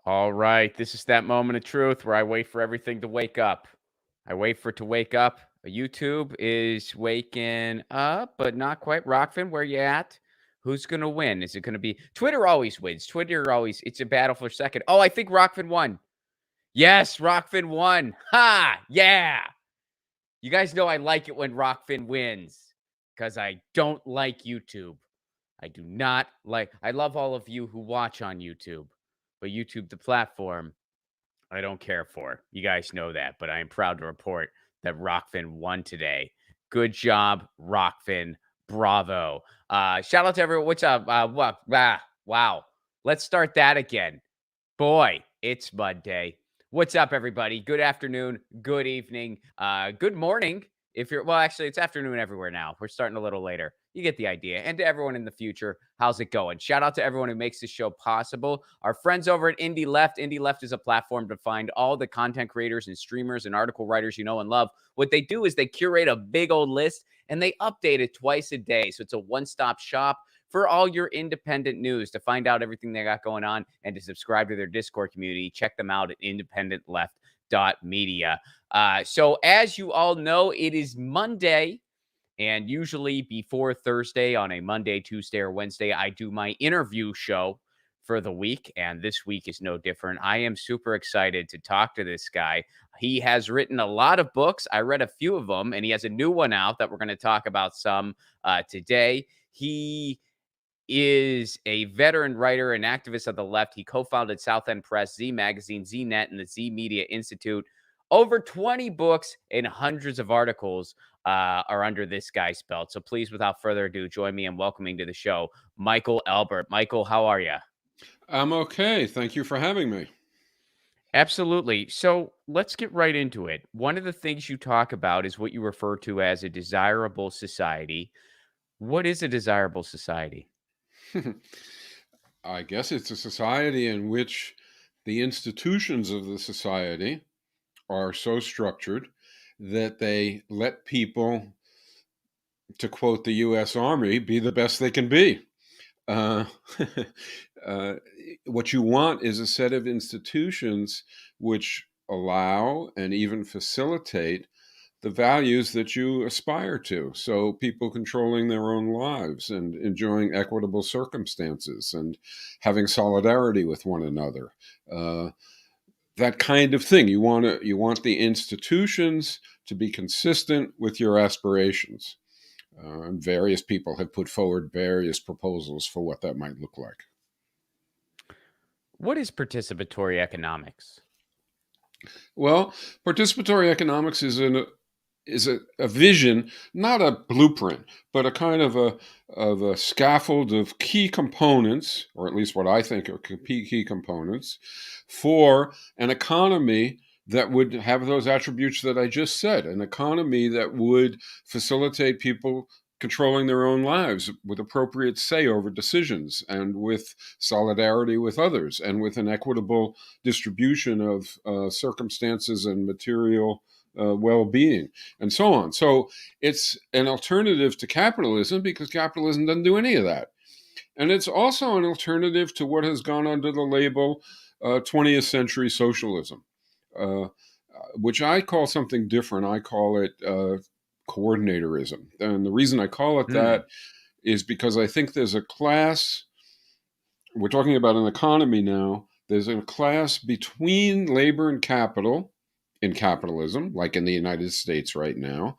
All right, this is that moment of truth where I wait for everything to wake up. I wait for it to wake up. YouTube is waking up, but not quite. Rockfin, where you at? Who's gonna win? Is it gonna be Twitter? Always wins. Twitter always. It's a battle for second. Oh, I think Rockfin won. Yes, Rockfin won. Ha! Yeah. You guys know I like it when Rockfin wins because I don't like YouTube. I do not like. I love all of you who watch on YouTube, but YouTube, the platform, I don't care for. You guys know that, but I am proud to report that Rockfin won today. Good job, Rockfin. Bravo. Shout out to everyone. What's up? Wow. Let's start that again. Boy, it's Monday. What's up, everybody? Good afternoon, good evening, good morning. If you're, well, actually, it's afternoon everywhere now. We're starting a little later. You get the idea. And to everyone in the future, how's it going? Shout out to everyone who makes this show possible. Our friends over at Indie Left. Indie Left is a platform to find all the content creators and streamers and article writers you know and love. What they do is they curate a big old list and they update it twice a day. So it's a one-stop shop for all your independent news. To find out everything they got going on and to subscribe to their Discord community, check them out at independentleft.media. So as you all know, it is Monday. And usually before Thursday on a Monday, Tuesday, or Wednesday, I do my interview show for the week. And this week is no different. I am super excited to talk to this guy. He has written a lot of books. I read a few of them, and he has a new one out that we're going to talk about some today. He is a veteran writer and activist of the left. He co-founded South End Press, Z Magazine, Z Net, and the Z Media Institute. Over 20 books and hundreds of articles are under this guy's belt. So please, without further ado, join me in welcoming to the show, Michael Albert. Michael, how are you? I'm okay. Thank you for having me. Absolutely. So let's get right into it. One of the things you talk about is what you refer to as a desirable society. What is a desirable society? I guess it's a society in which the institutions of the society are so structured that they let people, to quote the U.S. Army, be the best they can be. Uh, uh, what you want is a set of institutions which allow and even facilitate the values that you aspire to. So people controlling their own lives and enjoying equitable circumstances and having solidarity with one another. That kind of thing. You want the institutions to be consistent with your aspirations. And various people have put forward various proposals for what that might look like. What is participatory economics? Well, participatory economics is a vision, not a blueprint, but a kind of a scaffold of key components, or at least what I think are key components, for an economy that would have those attributes that I just said, an economy that would facilitate people controlling their own lives with appropriate say over decisions and with solidarity with others and with an equitable distribution of circumstances and material well-being and so on. So it's an alternative to capitalism because capitalism doesn't do any of that. And it's also an alternative to what has gone under the label 20th century socialism, uh, which I call something different. I call it coordinatorism. And the reason I call it Hmm. that is because I think there's a class, we're talking about an economy now, there's a class between labor and capital in capitalism, like in the United States right now,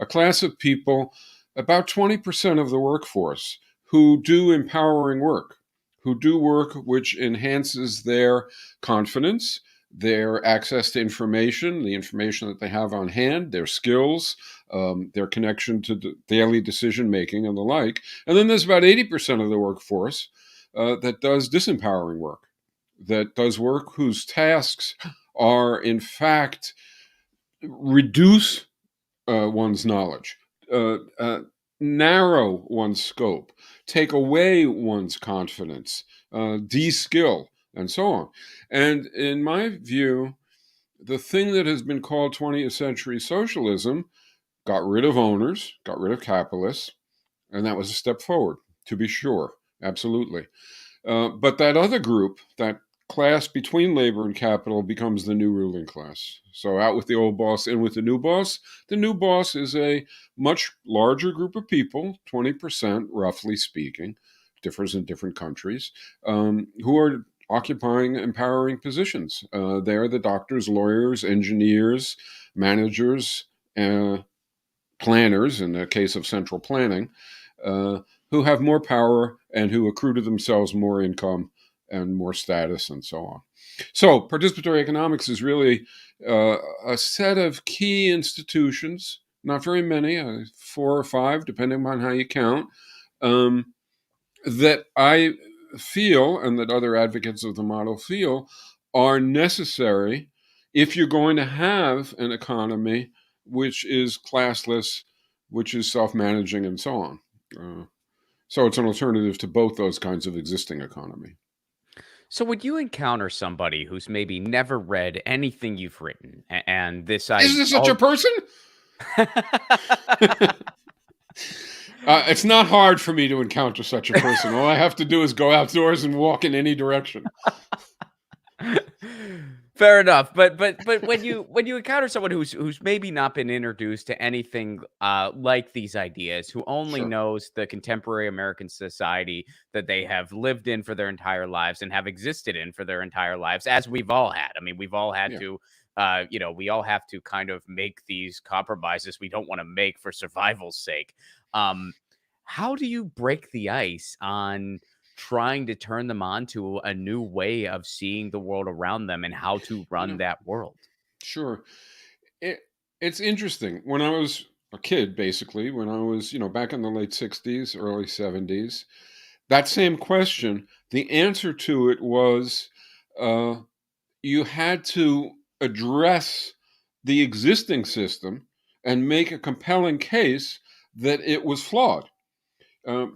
a class of people, about 20% of the workforce, who do empowering work, who do work which enhances their confidence, their access to information, the information that they have on hand, their skills, their connection to daily decision making and the like. And then there's about 80% of the workforce that does disempowering work, that does work whose tasks are, in fact, reduce one's knowledge, uh, uh, narrow one's scope, take away one's confidence, de-skill, and so on. And in my view, the thing that has been called 20th century socialism got rid of owners, got rid of capitalists, and that was a step forward, to be sure, absolutely. But that other group, that class between labor and capital becomes the new ruling class. So out with the old boss, in with the new boss. The new boss is a much larger group of people, 20%, roughly speaking, differs in different countries, who are occupying empowering positions. They are the doctors, lawyers, engineers, managers, planners, in the case of central planning, uh, who have more power and who accrue to themselves more income and more status and so on. So, participatory economics is really a set of key institutions, not very many, 4 or 5, depending on how you count, um, that I feel and that other advocates of the model feel are necessary if you're going to have an economy which is classless, which is self-managing, and so on. So it's an alternative to both those kinds of existing economy. So would you encounter somebody who's maybe never read anything you've written, and this Is I this such a all person? It's not hard for me to encounter such a person. All I have to do is go outdoors and walk in any direction. Fair enough, but when you encounter someone who's maybe not been introduced to anything like these ideas, who only Sure. knows the contemporary American society that they have lived in for their entire lives and have existed in for their entire lives, as we've all had. I mean, we've all had Yeah. to, we all have to kind of make these compromises we don't want to make for survival's sake. Um, how do you break the ice on trying to turn them on to a new way of seeing the world around them and how to run Yeah. that world? Sure. It, it's interesting. When I was a kid, basically, when I was, back in the late 60s, early 70s, that same question, the answer to it was uh, you had to address the existing system and make a compelling case that it was flawed.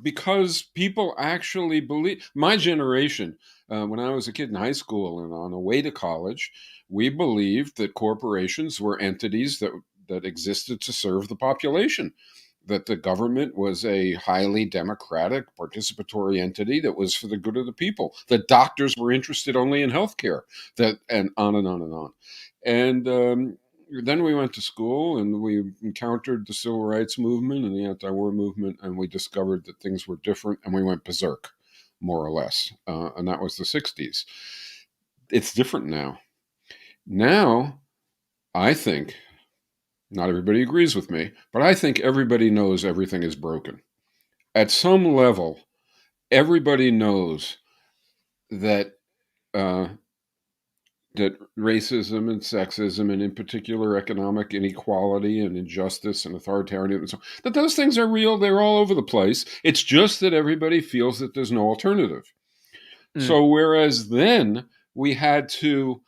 Because people actually believe. My generation, when I was a kid in high school and on the way to college, we believed that corporations were entities that existed to serve the population, that the government was a highly democratic, participatory entity that was for the good of the people, that doctors were interested only in healthcare, that and on and on and on. And then we went to school and we encountered the civil rights movement and the anti-war movement, and we discovered that things were different, and we went berserk, more or less. And that was the 60s. It's different now. Now, I think, not everybody agrees with me, but I think everybody knows everything is broken. At some level, everybody knows that uh, that racism and sexism, and in particular economic inequality and injustice and authoritarianism, and so that those things are real. They're all over the place. It's just that everybody feels that there's no alternative. Mm, So whereas then we had to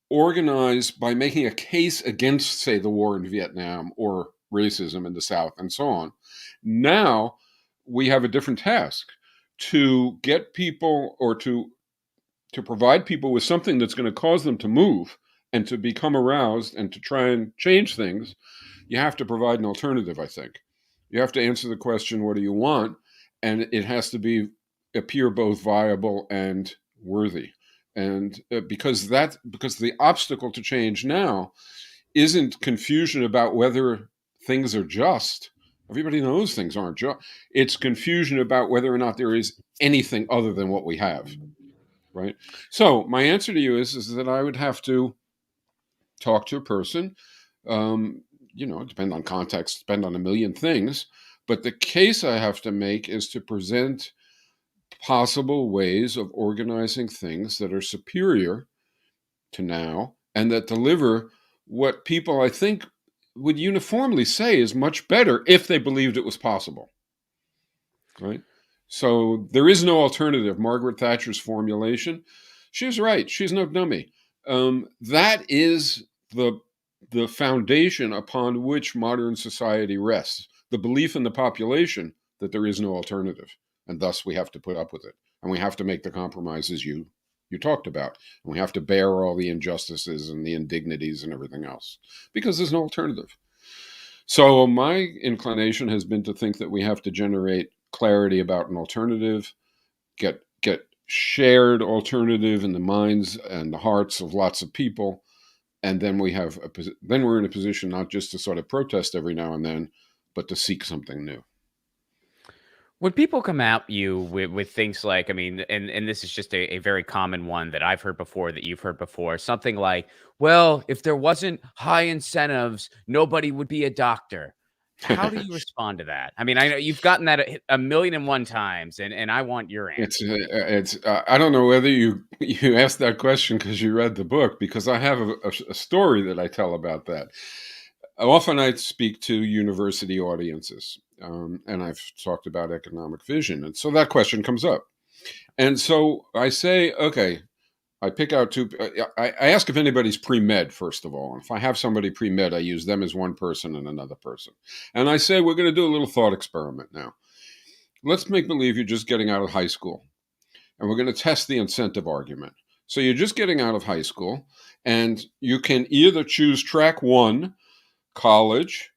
organize by making a case against, say, the war in Vietnam or racism in the South and so on, now we have a different task to get people, or to provide people with something that's going to cause them to move and to become aroused and to try and change things. You have to provide an alternative, I think. You have to answer the question, what do you want? And it has to appear both viable and worthy. And because the obstacle to change now isn't confusion about whether things are just. Everybody knows things aren't just. It's confusion about whether or not there is anything other than what we have, right? So my answer to you is that I would have to talk to a person. Um, depend on context, depend on a million things. But the case I have to make is to present possible ways of organizing things that are superior to now and that deliver what people, I think, would uniformly say is much better if they believed it was possible, right? So there is no alternative. Margaret Thatcher's formulation, she was right. She's no dummy. That is the foundation upon which modern society rests. The belief in the population that there is no alternative, and thus we have to put up with it, and we have to make the compromises you talked about, and we have to bear all the injustices and the indignities and everything else because there's no alternative. So my inclination has been to think that we have to generate clarity about an alternative, get shared alternative in the minds and the hearts of lots of people. And then then we're in a position not just to sort of protest every now and then, but to seek something new. When people come at you with things like, I mean, and this is just a very common one that I've heard before, that you've heard before, something like, well, if there wasn't high incentives, nobody would be a doctor. How do you respond to that? I mean, I know you've gotten that a million and one times, and I want your answer. It's I don't know whether you asked that question because you read the book, because I have a story that I tell about that. Often I speak to university audiences, and I've talked about economic vision, and so that question comes up. And so I say, okay, I pick out two. I ask if anybody's pre-med, first of all. And if I have somebody pre-med, I use them as one person and another person. And I say, we're going to do a little thought experiment now. Let's make believe you're just getting out of high school, and we're going to test the incentive argument. So you're just getting out of high school, and you can either choose track one, college,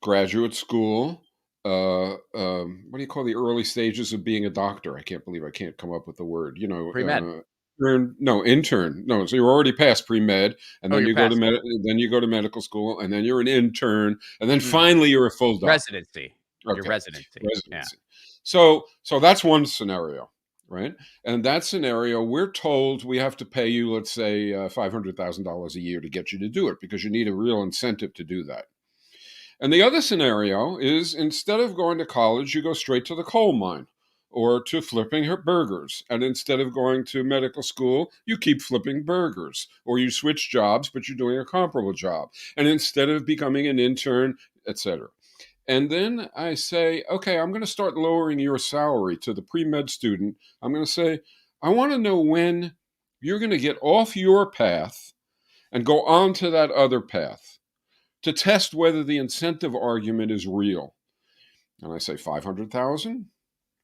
graduate school. What do you call the early stages of being a doctor? I can't believe I can't come up with the word. Pre-med. Intern. No, so you're already past pre med, and Oh, then you're past it. then you go to medical school, and then you're an intern, and then Mm. finally you're a full doctor. Residency. Your Okay, residency. Yeah. residency. So that's one scenario, right? And that scenario, we're told we have to pay you, let's say, $500,000 a year to get you to do it, because you need a real incentive to do that. And the other scenario is, instead of going to college, you go straight to the coal mine or to flipping her burgers. And instead of going to medical school, you keep flipping burgers, or you switch jobs, but you're doing a comparable job. And instead of becoming an intern, etc. And then I say, okay, I'm going to start lowering your salary to the pre-med student. I'm going to say, I want to know when you're going to get off your path and go on to that other path, to test whether the incentive argument is real. And I say 500,000,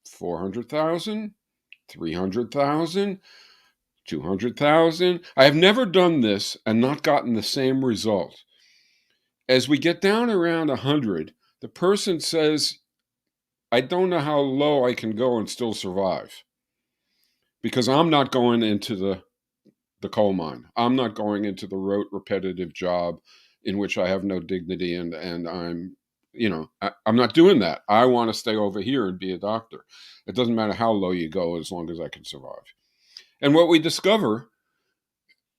400,000, 300,000, 200,000. I have never done this and not gotten the same result. As we get down around 100, the person says, I don't know how low I can go and still survive, because I'm not going into the coal mine. I'm not going into the rote, repetitive job in which I have no dignity, and I'm, I'm not doing that. I want to stay over here and be a doctor. It doesn't matter how low you go, as long as I can survive. And what we discover,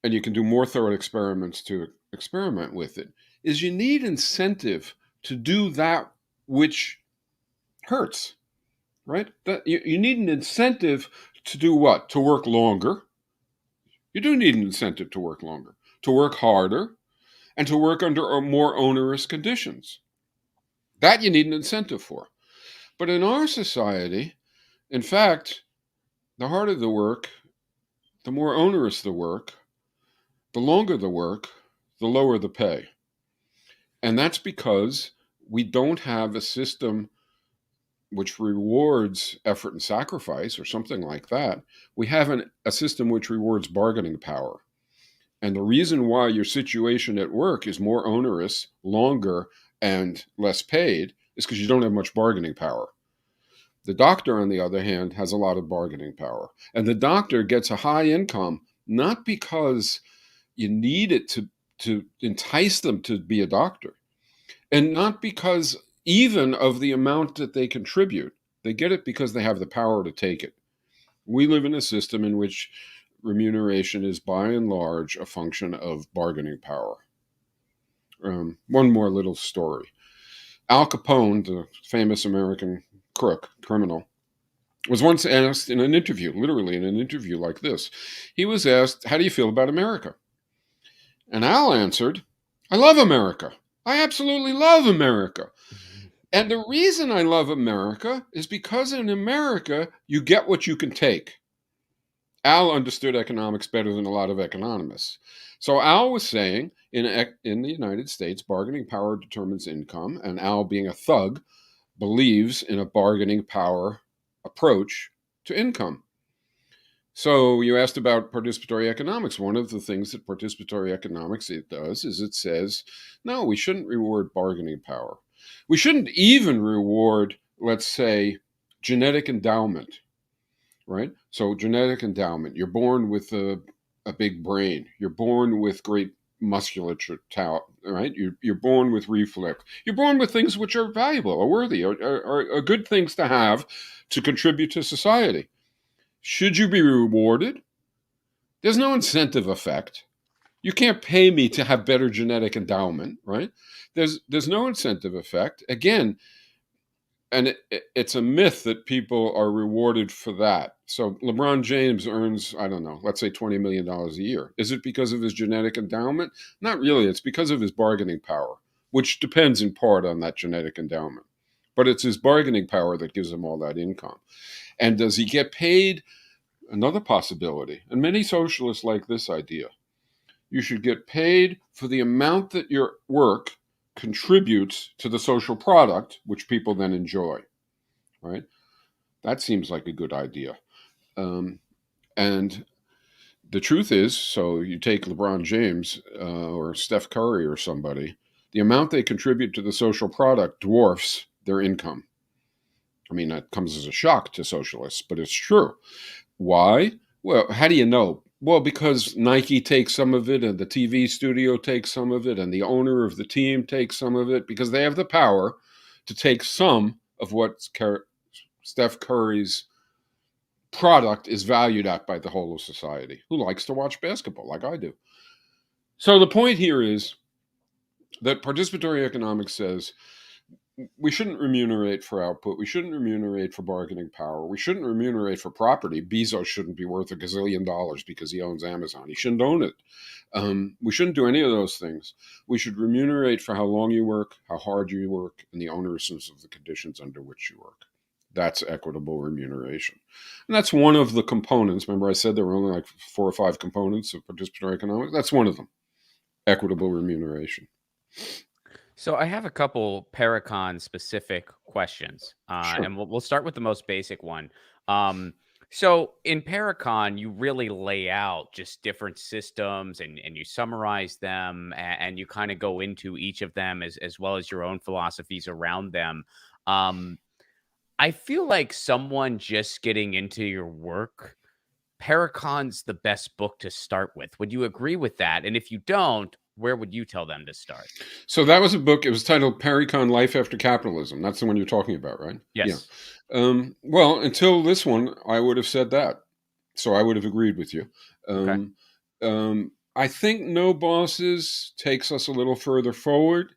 and you can do more thorough experiments to experiment with it, is you need incentive to do that which hurts, right? That you need an incentive to do what? To work longer. You do need an incentive to work longer, to work harder, and to work under more onerous conditions. That you need an incentive for. But in our society, in fact, the harder the work, the more onerous the work, the longer the work, the lower the pay. And that's because we don't have a system which rewards effort and sacrifice, or something like that. We have a system which rewards bargaining power. And the reason why your situation at work is more onerous, longer, and less paid is because you don't have much bargaining power. The doctor, on the other hand, has a lot of bargaining power. And the doctor gets a high income not because you need it to entice them to be a doctor, and not because even of the amount that they contribute. They get it because they have the power to take it. We live in a system in which remuneration is by and large a function of bargaining power. One more little story. Al Capone, the famous American criminal, was once asked in an interview, literally in an interview like this. He was asked, how do you feel about America? And Al answered, I love America. I absolutely love America. And the reason I love America is because in America, you get what you can take. Al understood economics better than a lot of economists. So Al was saying, in the United States, bargaining power determines income, and Al, being a thug, believes in a bargaining power approach to income. So you asked about participatory economics. One of the things that participatory economics it does is it says, no, we shouldn't reward bargaining power. We shouldn't even reward, let's say, genetic endowment. right? So genetic endowment. You're born with a big brain. You're born with great musculature talent, right? You're born with reflex. You're born with things which are valuable or worthy or good things to have to contribute to society. Should you be rewarded? There's no incentive effect. You can't pay me to have better genetic endowment, right? There's no incentive effect. Again, and it's a myth that people are rewarded for that. So LeBron James earns, I don't know, let's say $20 million a year. Is it because of his genetic endowment? Not really. It's because of his bargaining power, which depends in part on that genetic endowment. But it's his bargaining power that gives him all that income. And does he get paid? Another possibility. And many socialists like this idea. You should get paid for the amount that your work contributes to the social product, which people then enjoy, right? That seems like a good idea. And the truth is, so you take LeBron James or Steph Curry or somebody, the amount they contribute to the social product dwarfs their income. I mean, that comes as a shock to socialists, but it's true. Why? Well, how do you know? Well, because Nike takes some of it, and the TV studio takes some of it, and the owner of the team takes some of it, because they have the power to take some of what Steph Curry's product is valued at by the whole of society, who likes to watch basketball like I do. So the point here is that participatory economics says we shouldn't remunerate for output. We shouldn't remunerate for bargaining power. We shouldn't remunerate for property. Bezos shouldn't be worth $1 gazillion because he owns Amazon. He shouldn't own it. We shouldn't do any of those things. We should remunerate for how long you work, how hard you work, and the onerousness of the conditions under which you work. That's equitable remuneration. And that's one of the components. Remember I said there were only like 4 or 5 components of participatory economics? That's one of them, equitable remuneration. So I have a couple Pericon specific questions, Sure. and we'll start with the most basic one. So in Pericon, you really lay out just different systems and you summarize them and you kind of go into each of them as well as your own philosophies around them. Um, I feel like someone just getting into your work, Pericon's the best book to start with. Would you agree with that? And if you don't, where would you tell them to start? So that was a book. It was titled Pericon Life After Capitalism. That's the one you're talking about, right? Yeah. Yes. Well, until this one, I would have said that. So I would have agreed with you. Okay. I think No Bosses takes us a little further forward.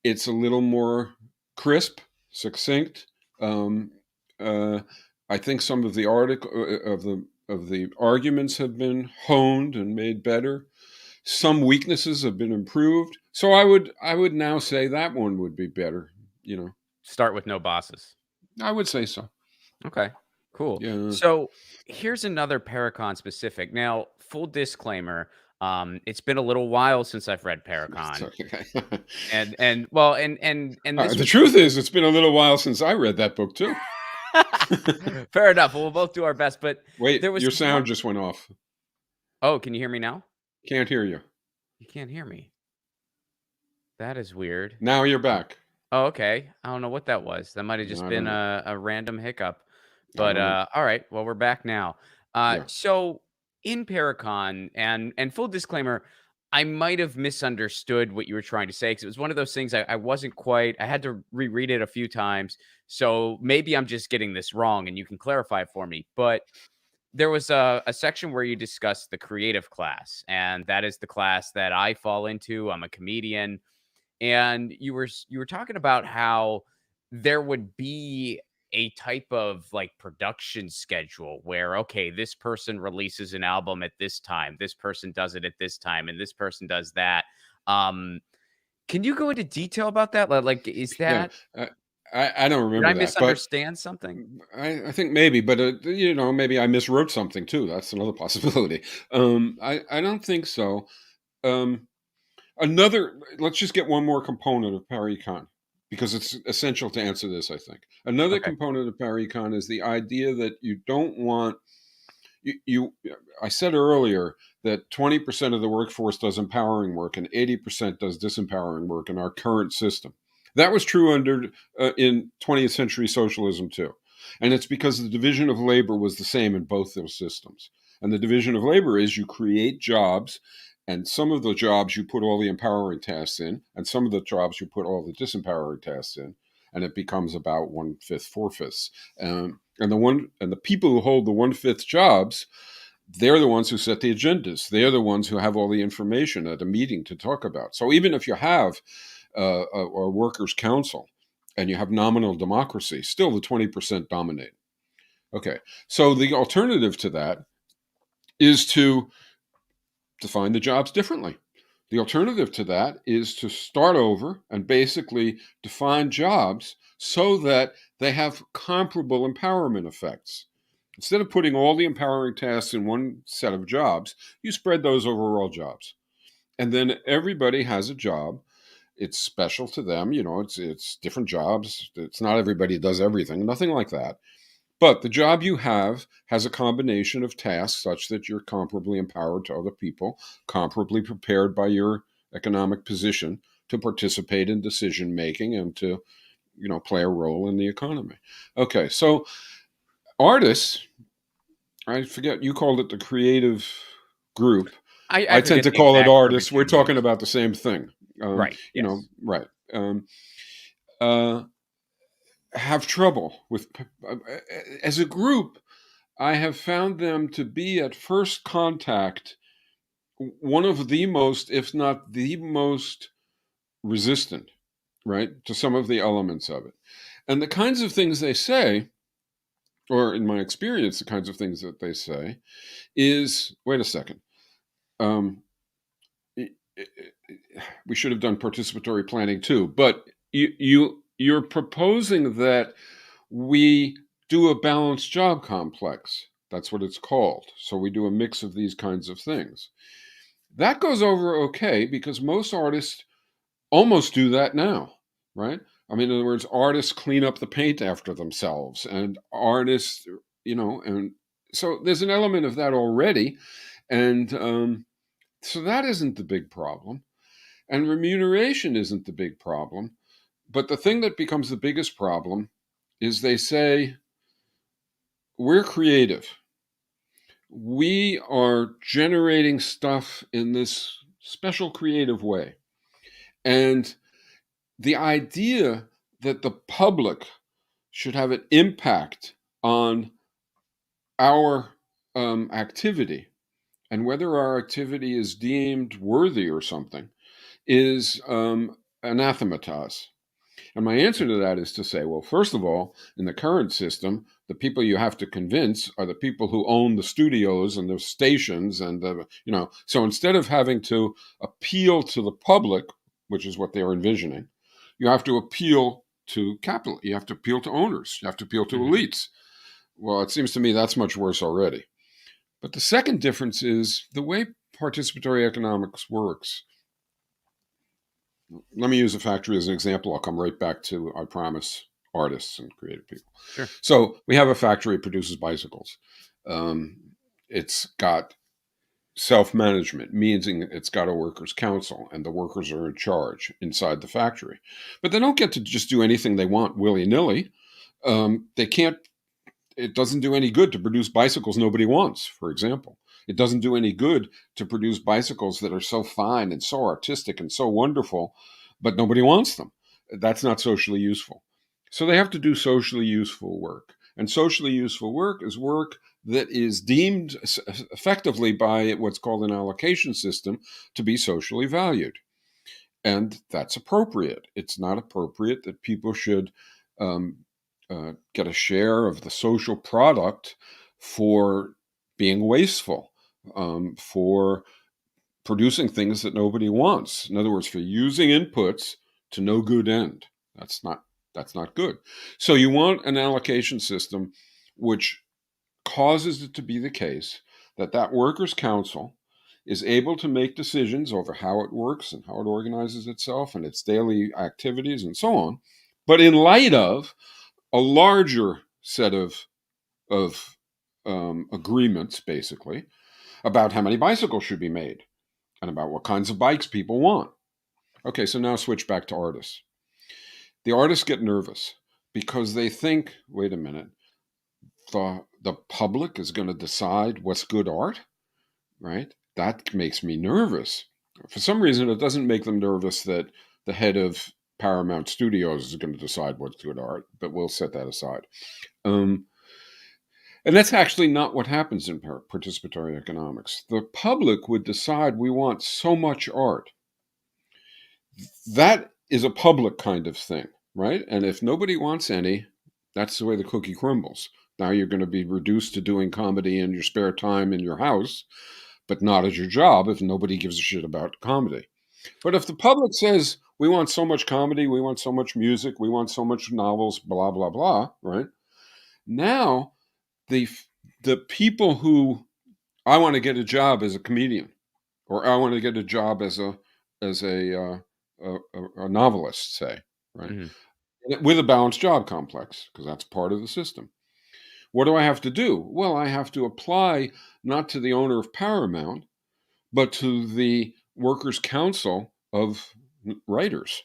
It's a little more crisp, succinct. I think some of the of the arguments have been honed and made better. Some weaknesses have been improved. So I would now say that one would be better. You know, Start with no bosses. I would say so. Okay, cool. Yeah. So here's another Paracon specific. Now, full disclaimer, it's been a little while since I've read Paracon. Okay. And well, and this The was truth is, it's been a little while since I read that book too. fair enough. We'll both do our best, but Wait, there was your sound one. just went off. Oh, can you hear me now? Can't hear you. You can't hear me. That is weird. Now you're back. Oh, okay. I don't know what that was. That might have just I been don't know. a random hiccup. I But don't know. all right. Well, we're back now. Yeah. So in Paracon, and full disclaimer, I might have misunderstood what you were trying to say because it was one of those things I wasn't quite. I had to reread it a few times, so maybe I'm just getting this wrong, and you can clarify it for me. But there was a section where you discussed the creative class, and that is the class that I fall into. I'm a comedian, and you were talking about how there would be a type of like production schedule where okay, this person releases an album at this time, this person does it at this time, and this person does that. um can you go into detail about that? Like is Yeah. that, I don't did I remember that, but misunderstand something? I think maybe, but maybe I miswrote something too. That's another possibility. I don't think so. Um, let's just get one more component of Paricon because it's essential to answer this. I think another Okay. component of Paricon is the idea that you don't want you. I said earlier that 20% of the workforce does empowering work and 80% does disempowering work in our current system. That was true in 20th century socialism too. And it's because the division of labor was the same in both those systems. And the division of labor is you create jobs, and some of the jobs you put all the empowering tasks in, and some of the jobs you put all the disempowering tasks in, and it becomes about 1/5, 4/5. And the people who hold the 1/5 jobs, they're the ones who set the agendas. They're the ones who have all the information at a meeting to talk about. So even if you have a workers' council and you have nominal democracy, still the 20% dominate. Okay, so the alternative to that is to define the jobs differently. The alternative to that is to start over and basically define jobs so that they have comparable empowerment effects. Instead of putting all the empowering tasks in one set of jobs, you spread those over all jobs. And then everybody has a job. It's special to them. It's different jobs. It's not everybody does everything, nothing like that. But the job you have has a combination of tasks such that you're comparably empowered to other people, comparably prepared by your economic position to participate in decision making and to, play a role in the economy. Okay, so artists, I forget, you called it the creative group. I I tend forget to the call it exact artists. verbiage We're you talking used. about the same thing. Right. Yes. Right. Have trouble with, as a group, I have found them to be at first contact one of the most, if not the most, resistant, right, to some of the elements of it. And the kinds of things they say, or in my experience, the kinds of things that they say is, wait a second, we should have done participatory planning too, but you're proposing that we do a balanced job complex. That's what it's called. So we do a mix of these kinds of things. That goes over okay because most artists almost do that now, right? I mean, in other words, artists clean up the paint after themselves, and artists, and so there's an element of that already. And so that isn't the big problem. And remuneration isn't the big problem. But the thing that becomes the biggest problem is they say, we're creative. We are generating stuff in this special creative way. And the idea that the public should have an impact on our activity and whether our activity is deemed worthy or something is anathematized. And my answer to that is to say, well, first of all, in the current system, the people you have to convince are the people who own the studios and the stations and so instead of having to appeal to the public, which is what they're envisioning, you have to appeal to capital. You have to appeal to owners. You have to appeal to elites. Well, it seems to me that's much worse already. But the second difference is the way participatory economics works. Let me use a factory as an example. I'll come right back to, I promise, artists and creative people. Sure. So we have a factory that produces bicycles. It's got self-management, meaning it's got a workers' council, and the workers are in charge inside the factory. But they don't get to just do anything they want willy-nilly. They can't. It doesn't do any good to produce bicycles nobody wants, for example. It doesn't do any good to produce bicycles that are so fine and so artistic and so wonderful, but nobody wants them. That's not socially useful. So they have to do socially useful work. And socially useful work is work that is deemed effectively by what's called an allocation system to be socially valued. And that's appropriate. It's not appropriate that people should get a share of the social product for being wasteful, for producing things that nobody wants. In other words, for using inputs to no good end. That's not good. So you want an allocation system which causes it to be the case that workers' council is able to make decisions over how it works and how it organizes itself and its daily activities and so on, but in light of a larger set of agreements, basically, about how many bicycles should be made and about what kinds of bikes people want. Okay, so now switch back to artists. The artists get nervous because they think, wait a minute, the public is going to decide what's good art, right? That makes me nervous. For some reason, it doesn't make them nervous that the head of Paramount Studios is going to decide what's good art, but we'll set that aside. And that's actually not what happens in participatory economics. The public would decide we want so much art. That is a public kind of thing, right? And if nobody wants any, that's the way the cookie crumbles. Now you're going to be reduced to doing comedy in your spare time in your house, but not as your job if nobody gives a shit about comedy. But if the public says, we want so much comedy, we want so much music, we want so much novels, blah, blah, blah, right? Now, the people who, I want to get a job as a comedian, or I want to get a job as a novelist, say, right? Mm-hmm. With a balanced job complex, because that's part of the system. What do I have to do? Well, I have to apply not to the owner of Paramount, but to the Workers' Council of Writers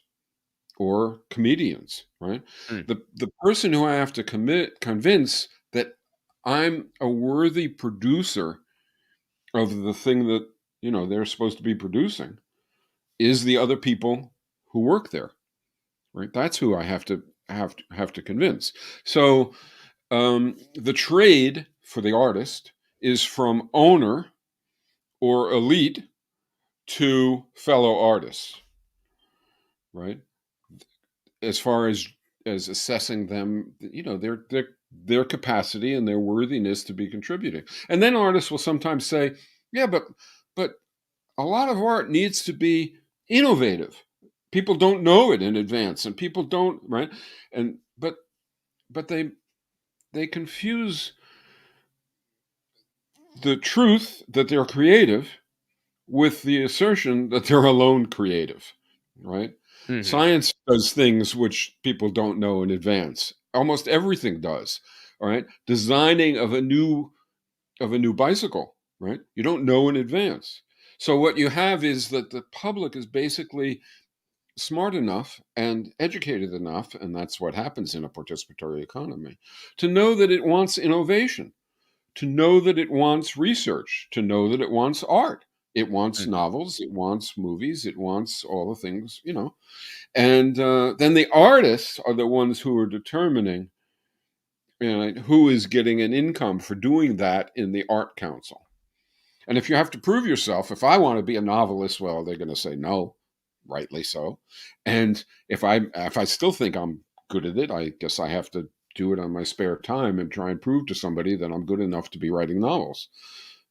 or comedians, right? The person who I have to convince that I'm a worthy producer of the thing that, they're supposed to be producing is the other people who work there, right? That's who I have to convince. So the trade for the artist is from owner or elite to fellow artists, right? As far as assessing them, their capacity and their worthiness to be contributing. And then artists will sometimes say, yeah, but a lot of art needs to be innovative. People don't know it in advance, and people don't, right? And but they confuse the truth that they're creative with the assertion that they're alone creative, right? Mm-hmm. Science does things which people don't know in advance. Almost everything does, all right? Designing of a new bicycle, right? You don't know in advance. So what you have is that the public is basically smart enough and educated enough, and that's what happens in a participatory economy, to know that it wants innovation, to know that it wants research, to know that it wants art. It wants novels, it wants movies, it wants all the things, And then the artists are the ones who are determining who is getting an income for doing that in the art council. And if you have to prove yourself, if I want to be a novelist, well, they're going to say no, rightly so. And if I still think I'm good at it, I guess I have to do it on my spare time and try and prove to somebody that I'm good enough to be writing novels,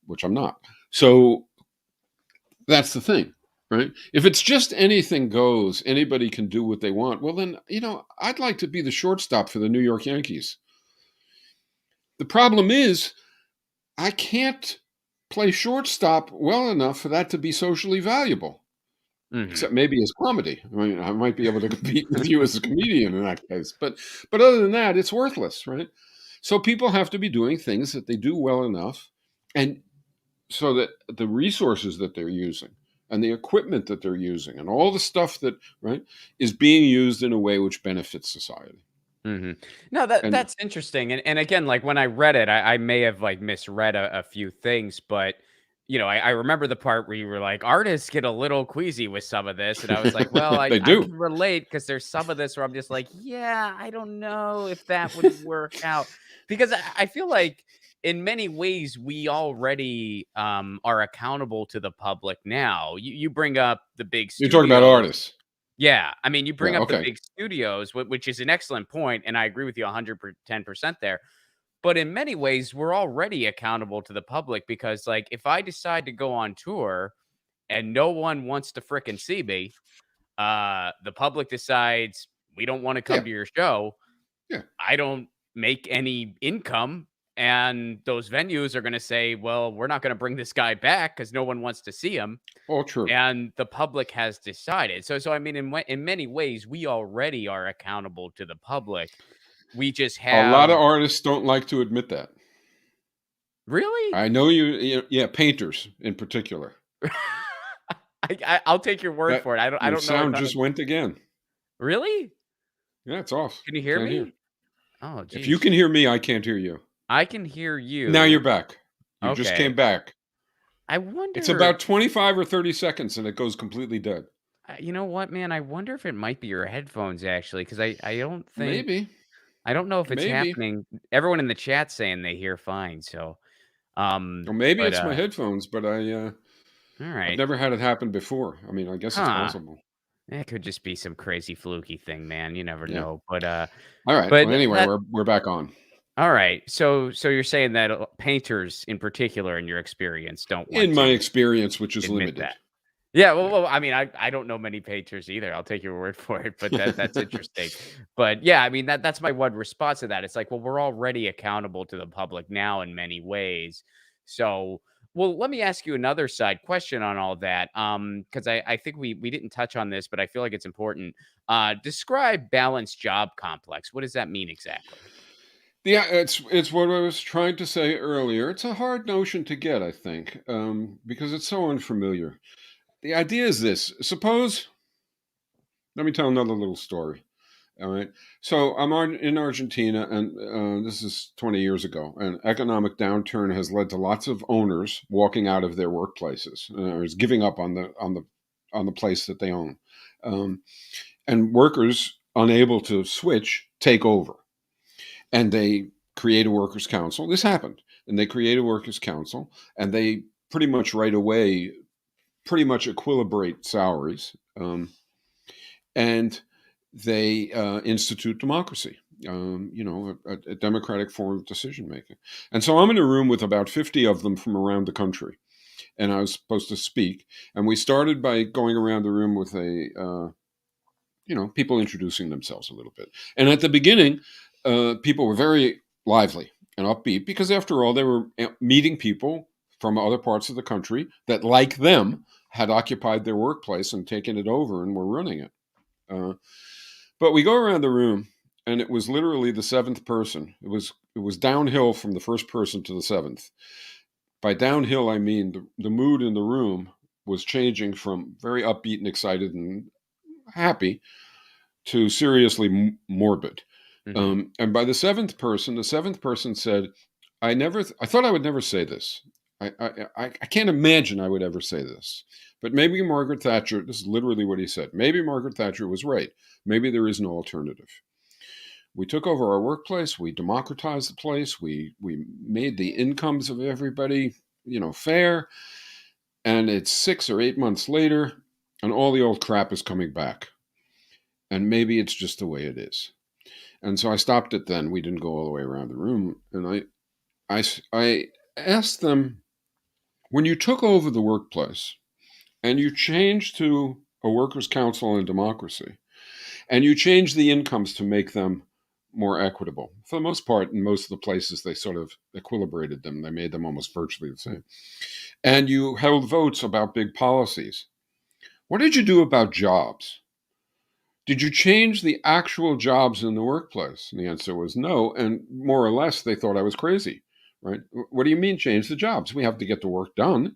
which I'm not. So that's the thing, right? If it's just anything goes, anybody can do what they want, well then, I'd like to be the shortstop for the New York Yankees. The problem is I can't play shortstop well enough for that to be socially valuable. Mm-hmm. Except maybe as comedy. I mean, I might be able to compete with you as a comedian in that case. But other than that, it's worthless, right? So people have to be doing things that they do well enough, and so that the resources that they're using and the equipment that they're using and all the stuff that, right, is being used in a way which benefits society. Mm-hmm. No, that's interesting. And again, like when I read it, I may have like misread a few things, but I remember the part where you were like, artists get a little queasy with some of this. And I was like, well, I can relate because there's some of this where I'm just like, yeah, I don't know if that would work out. Because I feel like in many ways, we already are accountable to the public now. You bring up the big studios. You're talking about artists. Yeah. I mean, you bring up the big studios, which is an excellent point, and I agree with you 110% there. But in many ways, we're already accountable to the public because, like, if I decide to go on tour and no one wants to fricking see me, the public decides we don't want to come to your show. Yeah. I don't make any income, and those venues are going to say, well, we're not going to bring this guy back because no one wants to see him. Oh, true. And the public has decided. So I mean, in many ways, we already are accountable to the public. We just have a lot of artists don't like to admit that. Really? I know yeah, painters in particular. I'll take your word for it. I don't know. Sound just went again. Really? Yeah, it's off. Can you hear me? Oh, geez. If you can hear me, I can't hear you. I can hear Now you're you. back. You just Okay. came back. I It's wonder, about 25 or 30 seconds and it goes completely dead. you know what, man? I wonder if it might be your headphones actually, because I don't think Maybe. I don't know if it's Maybe. happening. Everyone in the chat saying they hear fine. So, Or maybe but it's my headphones, but all I've right, never had it happen before. I mean, I guess it's huh? possible. It could just be some crazy fluky thing, man. You never Yeah. know. All right. But Well, anyway, that we're back on. all right. So you're saying that painters, in particular, in your experience, don't want In my to experience, which is admit limited. that. Yeah, Yeah. I mean, I don't know many painters either. I'll take your word for it, but that's interesting. But yeah, I mean that's my one response to that. It's like, well, we're already accountable to the public now in many ways. So, well, let me ask you another side question on all that. Because I think we didn't touch on this, but I feel like it's important. Describe balanced job complex. What does that mean exactly? Yeah, it's what I was trying to say earlier. It's a hard notion to get, I think, because it's so unfamiliar. The idea is this. Suppose, let me tell another little story. All right. So in Argentina, and this is 20 years ago. An economic downturn has led to lots of owners walking out of their workplaces, or is giving up on the place that they own, um, and workers unable to switch take over, and they create a workers' council. This happened, and they create a workers' council, and they pretty much right away pretty much equilibrate salaries. And they institute democracy, a democratic form of decision making. And so I'm in a room with about 50 of them from around the country, and I was supposed to speak. And we started by going around the room with people introducing themselves a little bit. And at the beginning, people were very lively and upbeat because, after all, they were meeting people from other parts of the country that, like them, had occupied their workplace and taken it over and were running it. Uh, but we go around the room, and it was literally the seventh person. It was downhill from the first person to the seventh. By downhill, I mean the mood in the room was changing from very upbeat and excited and happy to seriously morbid. Hmm. And by the seventh person said, I thought I would never say this. I can't imagine I would ever say this. But maybe Margaret Thatcher, this is literally what he said, maybe Margaret Thatcher was right. Maybe there is no alternative. We took over our workplace. We democratized the place. We made the incomes of everybody, fair. And it's 6 or 8 months later, and all the old crap is coming back. And maybe it's just the way it is. And so I stopped it then. We didn't go all the way around the room. And I asked them, when you took over the workplace and you changed to a workers' council and democracy, and you changed the incomes to make them more equitable, for the most part, in most of the places, they sort of equilibrated them. They made them almost virtually the same. And you held votes about big policies. What did you do about jobs? Did you change the actual jobs in the workplace? And the answer was no. And more or less, they thought I was crazy, right? What do you mean change the jobs? We have to get the work done.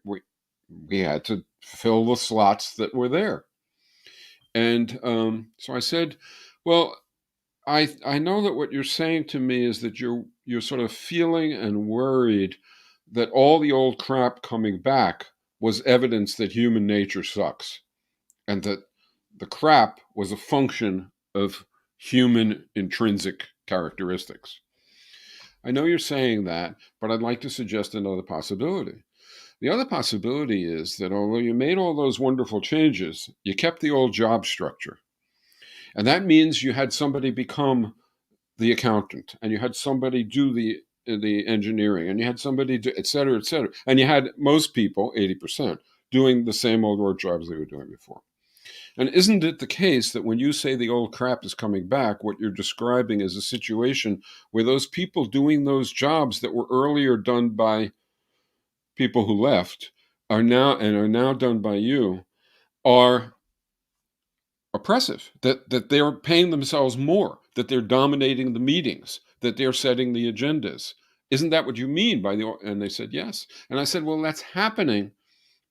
We, we had to fill the slots that were there. And so I said, well, I know that what you're saying to me is that you're sort of feeling and worried that all the old crap coming back was evidence that human nature sucks, and that the crap was a function of human intrinsic characteristics. I know you're saying that, but I'd like to suggest another possibility. The other possibility is that although you made all those wonderful changes, you kept the old job structure. And that means you had somebody become the accountant, and you had somebody do the engineering, and you had somebody do et cetera, et cetera. And you had most people, 80%, doing the same old work jobs they were doing before. And isn't it the case that when you say the old crap is coming back, what you're describing is a situation where those people doing those jobs that were earlier done by people who left are now done by you, are oppressive, that they're paying themselves more, that they're dominating the meetings, that they're setting the agendas? Isn't that what you mean by the? And they said yes. And I said, well, that's happening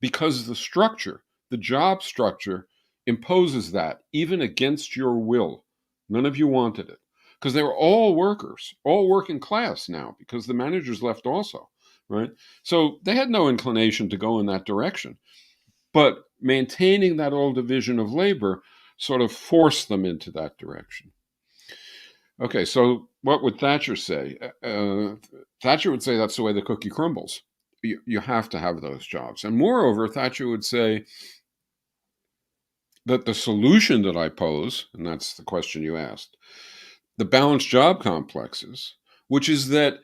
because the job structure, imposes that even against your will. None of you wanted it. because they were all workers, all working class now, because the managers left also, right? So they had no inclination to go in that direction. But maintaining that old division of labor sort of forced them into that direction. Okay, so what would Thatcher say? Thatcher would say that's the way the cookie crumbles. You have to have those jobs. And moreover, Thatcher would say that the solution that I pose, and that's the question you asked, the balanced job complexes, which is that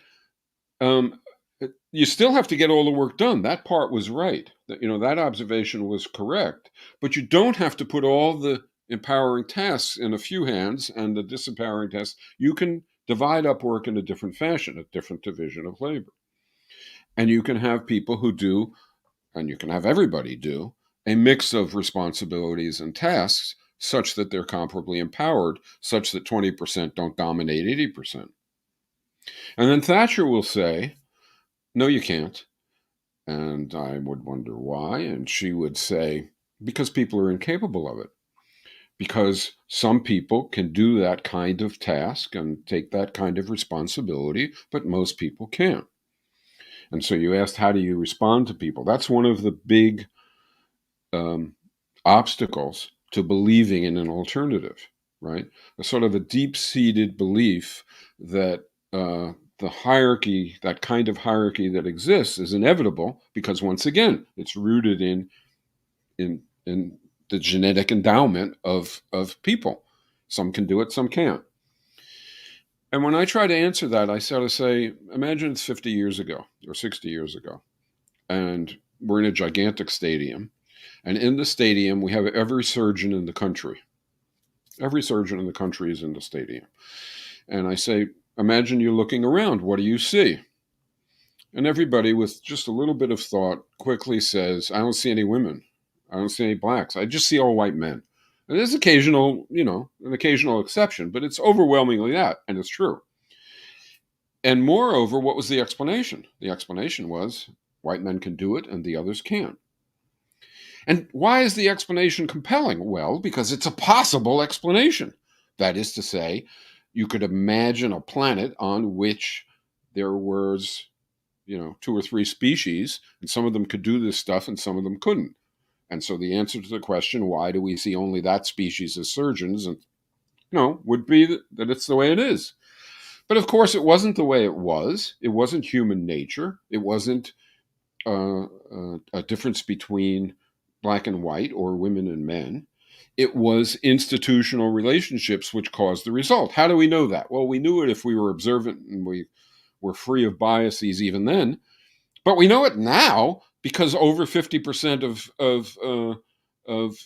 you still have to get all the work done. That part was right. That observation was correct. But you don't have to put all the empowering tasks in a few hands and the disempowering tasks. You can divide up work in a different fashion, a different division of labor. And you can have people who do, and you can have everybody do, a mix of responsibilities and tasks such that they're comparably empowered, such that 20% don't dominate 80%. And then Thatcher will say, no, you can't. And I would wonder why. And she would say, because people are incapable of it. Because some people can do that kind of task and take that kind of responsibility, but most people can't. And so you asked, how do you respond to people? That's one of the big obstacles to believing in an alternative, right? A sort of a deep-seated belief that the hierarchy, that kind of hierarchy that exists, is inevitable because, once again, it's rooted in the genetic endowment of people. Some can do it, some can't. And when I try to answer that, I sort of say, imagine it's 50 years ago or 60 years ago, and we're in a gigantic stadium. And in the stadium, we have every surgeon in the country. Every surgeon in the country is in the stadium. And I say, imagine you're looking around. What do you see? And everybody with just a little bit of thought quickly says, I don't see any women. I don't see any blacks. I just see all white men. And there's an occasional exception, but it's overwhelmingly that, and it's true. And moreover, what was the explanation? The explanation was white men can do it and the others can't. And why is the explanation compelling? Well, because it's a possible explanation. That is to say, you could imagine a planet on which there was, 2 or 3 species, and some of them could do this stuff and some of them couldn't. And so the answer to the question, why do we see only that species as surgeons, and would be that it's the way it is. But of course, it wasn't the way it was. It wasn't human nature. It wasn't a difference between black and white or women and men. It was institutional relationships which caused the result. How do we know that? Well, we knew it if we were observant and we were free of biases even then. But we know it now because over 50% of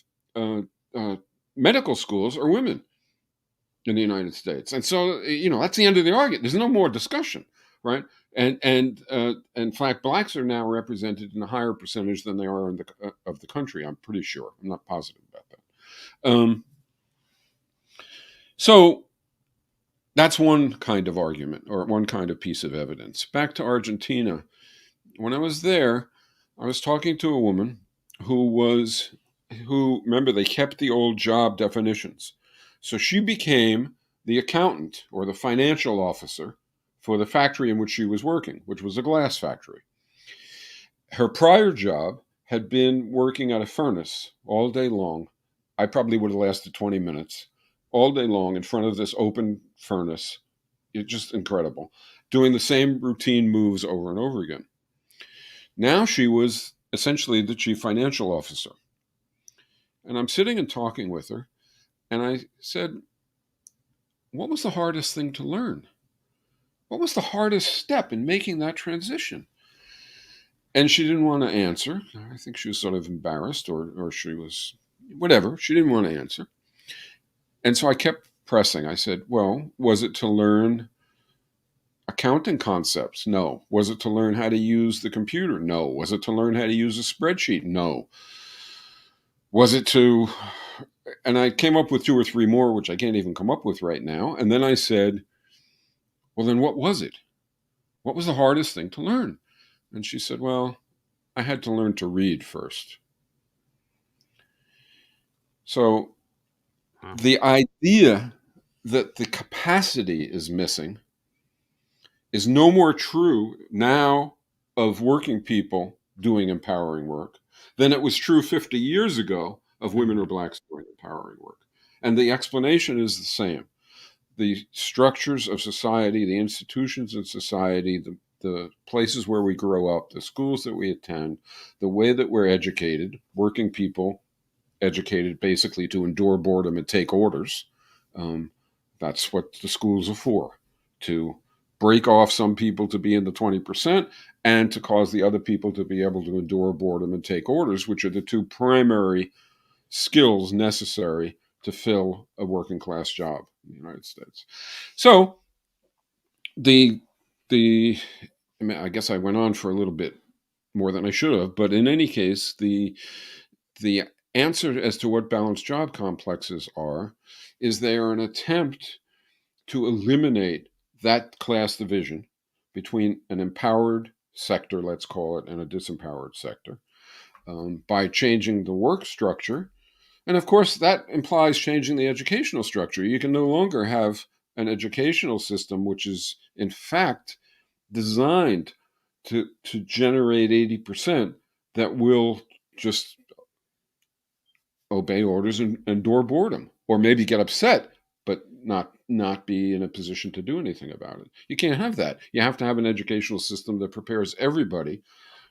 medical schools are women in the United States. And so, that's the end of the argument. There's no more discussion, right? And in fact, blacks are now represented in a higher percentage than they are in of the country. I'm pretty sure. I'm not positive about that. So that's one kind of argument or one kind of piece of evidence. Back to Argentina. When I was there, I was talking to a woman who remember, they kept the old job definitions. So she became the accountant or the financial officer for the factory in which she was working, which was a glass factory. Her prior job had been working at a furnace all day long. I probably would have lasted 20 minutes, all day long in front of this open furnace. It's just incredible, doing the same routine moves over and over again. Now she was essentially the chief financial officer. And I'm sitting and talking with her, and I said, what was the hardest thing to learn? What was the hardest step in making that transition? And she didn't want to answer. I think she was sort of embarrassed or she was, whatever. She didn't want to answer. And so I kept pressing. I said, well, was it to learn accounting concepts? No. Was it to learn how to use the computer? No. Was it to learn how to use a spreadsheet? No. Was it to, and I came up with 2 or 3 more, which I can't even come up with right now. And then I said, well, then what was it? What was the hardest thing to learn? And she said, well, I had to learn to read first. So the idea that the capacity is missing is no more true now of working people doing empowering work than it was true 50 years ago of women or Mhm. blacks doing empowering work. And the explanation is the same. The structures of society, the institutions of society, the places where we grow up, the schools that we attend, the way that we're educated, working people educated basically to endure boredom and take orders. Um, that's what the schools are for, to break off some people to be in the 20% and to cause the other people to be able to endure boredom and take orders, which are the two primary skills necessary to fill a working class job in the United States. So the the I mean, I guess I went on for a little bit more than I should have, but in any case, the answer as to what balanced job complexes are is they are an attempt to eliminate that class division between an empowered sector, let's call it, and a disempowered sector by changing the work structure. And of course, that implies changing the educational structure. You can no longer have an educational system which is, in fact, designed to generate 80% that will just obey orders and endure boredom, or maybe get upset, but not be in a position to do anything about it. You can't have that. You have to have an educational system that prepares everybody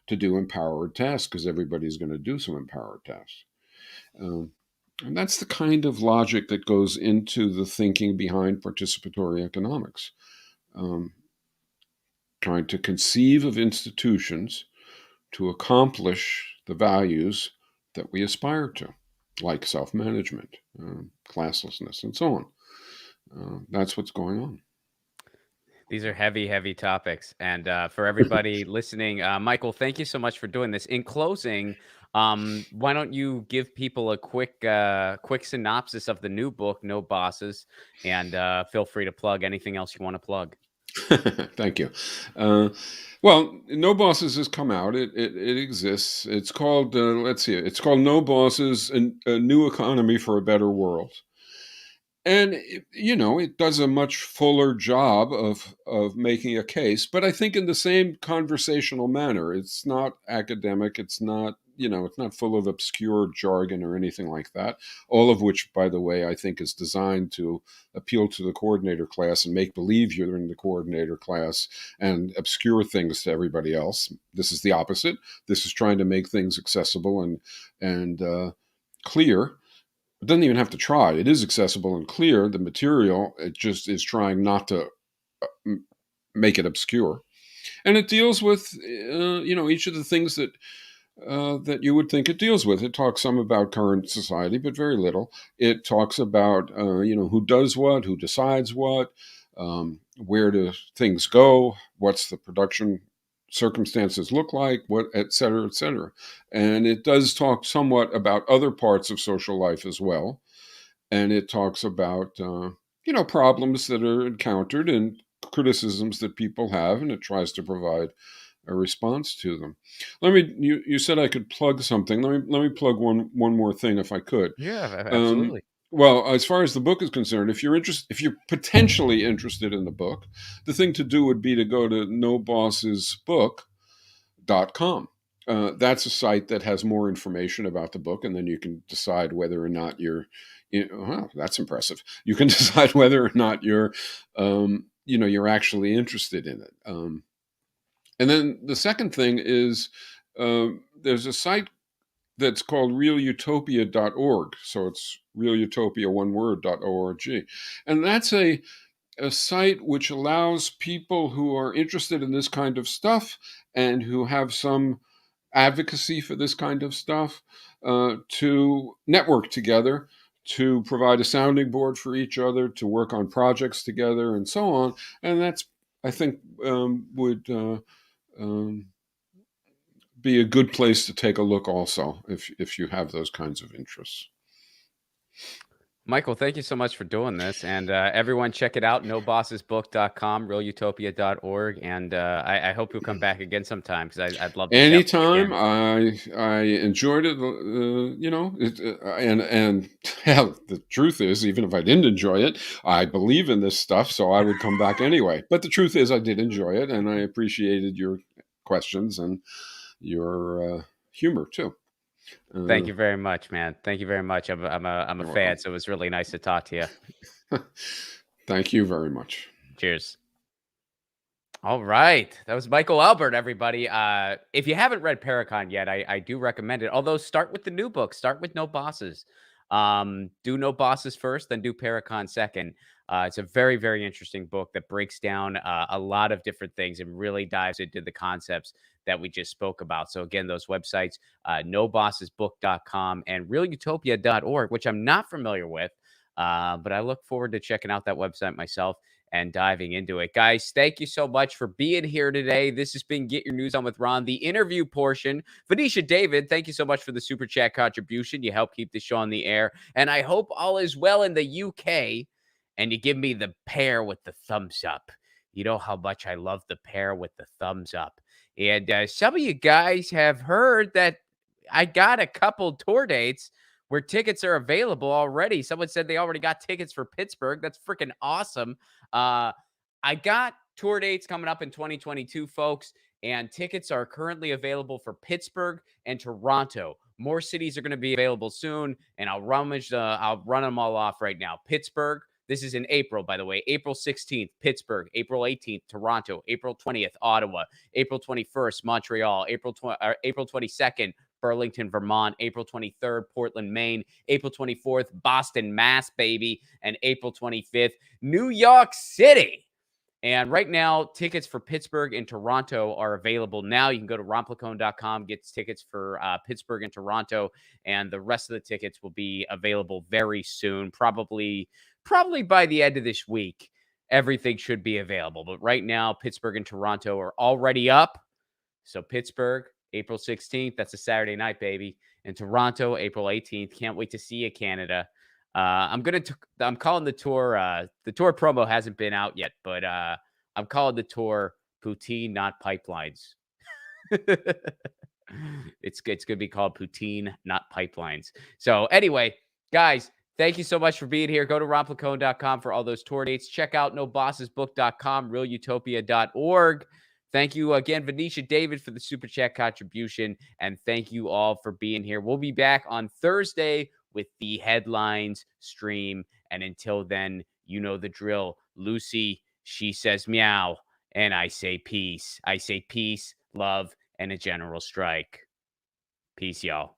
to do empowered tasks, because everybody's going to do some empowered tasks. Um, and that's the kind of logic that goes into the thinking behind participatory economics. Um, Trying to conceive of institutions to accomplish the values that we aspire to, like self management, classlessness, and so on. That's what's going on. These are heavy, heavy topics. And for everybody listening, Michael, thank you so much for doing this. In closing, why don't you give people a quick synopsis of the new book, No Bosses, and feel free to plug anything else you want to plug. Thank you. Uh, well, No Bosses has come out. It exists. It's called, let's see, it's called No Bosses, a New Economy for a Better World. And it does a much fuller job of making a case, but I think in the same conversational manner. It's not academic. It's not it's not full of obscure jargon or anything like that. All of which, by the way, I think is designed to appeal to the coordinator class and make believe you're in the coordinator class and obscure things to everybody else. This is the opposite. This is trying to make things accessible and clear. It doesn't even have to try. It is accessible and clear, the material. It just is trying not to make it obscure. And it deals with, each of the things that you would think it deals with. It talks some about current society, but very little. It talks about, who does what, who decides what, where do things go, what's the production circumstances look like, what, et cetera, et cetera. And it does talk somewhat about other parts of social life as well. And it talks about, problems that are encountered and criticisms that people have, and it tries to provide a response to them. You said I could plug something. Let me plug one more thing if I could. Yeah, Um, absolutely. well, as far as the book is concerned, if you're potentially interested in the book, the thing to do would be to go to nobossesbook.com. That's a site that has more information about the book, and then you can decide whether or not wow, that's impressive. You can decide whether or not you're actually interested in it. And then the second thing is there's a site that's called realutopia.org. So it's realutopia, one word.org. And that's a site which allows people who are interested in this kind of stuff and who have some advocacy for this kind of stuff to network together, to provide a sounding board for each other, to work on projects together, and so on. And that's, I think, would um, be a good place to take a look also if you have those kinds of interests. Michael, thank you so much for doing this. And everyone, check it out, nobossesbook.com, realutopia.org. And I hope you'll come back again sometime because I'd love to chat with you Anytime. again. I enjoyed it. And hell, the truth is, even if I didn't enjoy it, I believe in this stuff, so I would come back anyway. But the truth is, I did enjoy it, and I appreciated your questions and your humor too. Thank Uh, you very much, man. Thank you very much. I'm a you're fan, welcome. so it was really nice to talk to you. Thank you very much. Cheers. All right. That was Michael Albert, everybody. If you haven't read Paracon yet, I do recommend it. Although start with the new book, start with No Bosses. Do No Bosses first, then do Paracon second. It's a very, very interesting book that breaks down a lot of different things and really dives into the concepts that we just spoke about. So again, those websites, nobossesbook.com and realutopia.org, which I'm not familiar with, but I look forward to checking out that website myself and diving into it. Guys, thank you so much for being here today. This has been Get Your News On with Ron, the interview portion. Venetia David, thank you so much for the super chat contribution. You help keep the show on the air. And I hope all is well in the UK. And you give me the pair with the thumbs up. You know how much I love the pair with the thumbs up. And some of you guys have heard that I got a couple tour dates where tickets are available already. Someone said they already got tickets for Pittsburgh. That's freaking awesome. Uh, I got tour dates coming up in 2022, folks, and tickets are currently available for Pittsburgh and Toronto. More cities are going to be available soon, and I'll run them all off right now. Pittsburgh. This is in April, by the way. April 16th, Pittsburgh. April 18th, Toronto. April 20th, Ottawa. April 21st, Montreal. April 22nd, Burlington, Vermont. April 23rd, Portland, Maine. April 24th, Boston, Mass, baby. And April 25th, New York City. And right now, tickets for Pittsburgh and Toronto are available now. You can go to romplicone.com, get tickets for Pittsburgh and Toronto, and the rest of the tickets will be available very soon, probably by the end of this week. Everything should be available. But right now, Pittsburgh and Toronto are already up. So Pittsburgh, April 16th, that's a Saturday night, baby. And Toronto, April 18th. Can't wait to see you, Canada. I'm calling the tour. The tour promo hasn't been out yet, but I'm calling the tour Poutine, not Pipelines. It's gonna be called Poutine, not Pipelines. So anyway, guys, thank you so much for being here. Go to romplicone.com for all those tour dates. Check out nobossesbook.com, realutopia.org. Thank you again, Venetia David, for the super chat contribution. And thank you all for being here. We'll be back on Thursday with the headlines stream. And until then, you know the drill. Lucy, she says meow, and I say peace. I say peace, love, and a general strike. Peace, y'all.